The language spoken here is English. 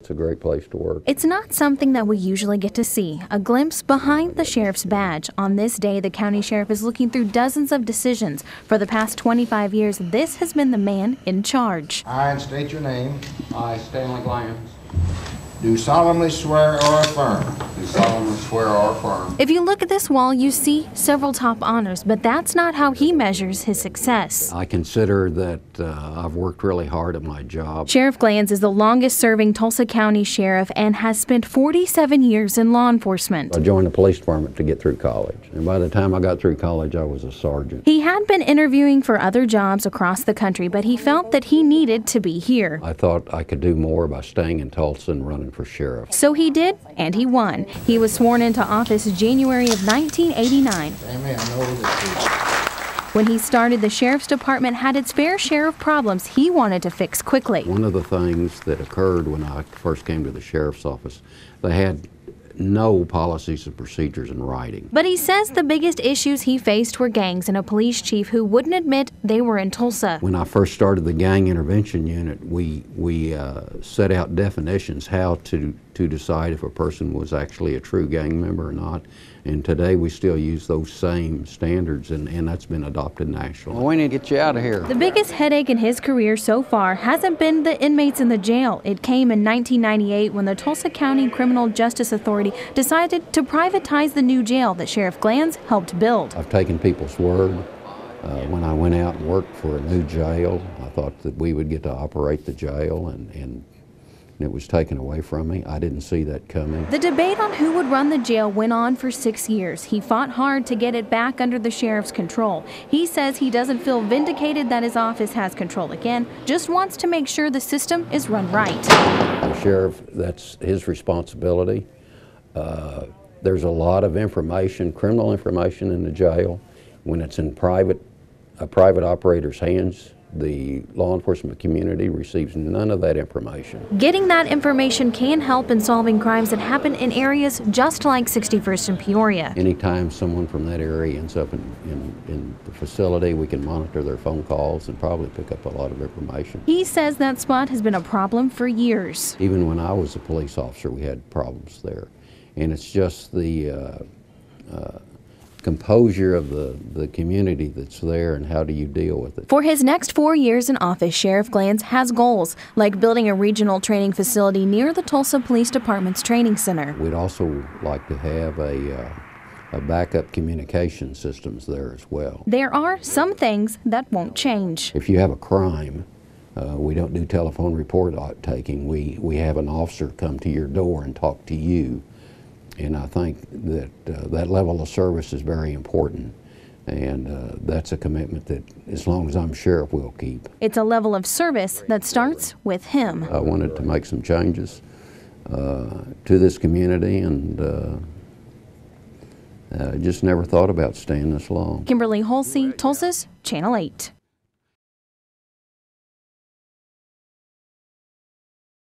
It's a great place to work. It's not something that we usually get to see, a glimpse behind the sheriff's badge. On this day, the county sheriff is looking through dozens of decisions. For the past 25 years, this has been the man in charge. I, and state your name, I, Stanley Glanz, do solemnly swear or affirm. do solemnly swear or affirm. If you look at this wall, you see several top honors, but that's not how he measures his success. I consider that I've worked really hard at my job. Sheriff Glanz is the longest-serving Tulsa County sheriff and has spent 47 years in law enforcement. I joined the police department to get through college, and by the time I got through college, I was a sergeant. He had been interviewing for other jobs across the country, but he felt that he needed to be here. I thought I could do more by staying in Tulsa and running for sheriff. So he did, and he won. He was sworn into office January of 1989. Amen. I know this. When he started, the sheriff's department had its fair share of problems he wanted to fix quickly. One of the things that occurred when I first came to the sheriff's office, they had no policies and procedures in writing. But he says the biggest issues he faced were gangs and a police chief who wouldn't admit they were in Tulsa. When I first started the gang intervention unit, we set out definitions how to decide if a person was actually a true gang member or not. And today we still use those same standards, and that's been adopted nationally. Well, we need to get you out of here. The biggest headache in his career so far hasn't been the inmates in the jail. It came in 1998 when the Tulsa County Criminal Justice Authority decided to privatize the new jail that Sheriff Glanz helped build. I've taken people's word. When I went out and worked for a new jail, I thought that we would get to operate the jail, and it was taken away from me. I didn't see that coming. The debate on who would run the jail went on for 6 years. He fought hard to get it back under the sheriff's control. He says he doesn't feel vindicated that his office has control again, just wants to make sure the system is run right. The sheriff, that's his responsibility. There's a lot of information, criminal information in the jail. When it's in a private operator's hands, the law enforcement community receives none of that information. Getting that information can help in solving crimes that happen in areas just like 61st and Peoria. Anytime someone from that area ends up in the facility, we can monitor their phone calls and probably pick up a lot of information. He says that spot has been a problem for years. Even when I was a police officer, we had problems there. And it's just the composure of the community that's there, and how do you deal with it. For his next 4 years in office, Sheriff Glanz has goals, like building a regional training facility near the Tulsa Police Department's training center. We'd also like to have a backup communication systems there as well. There are some things that won't change. If you have a crime, we don't do telephone report taking. We have an officer come to your door and talk to you. And I think that that level of service is very important, and that's a commitment that, as long as I'm sheriff, we'll keep. It's a level of service that starts with him. I wanted to make some changes to this community, and just never thought about staying this long. Kimberly Holsey, Tulsa's Channel 8.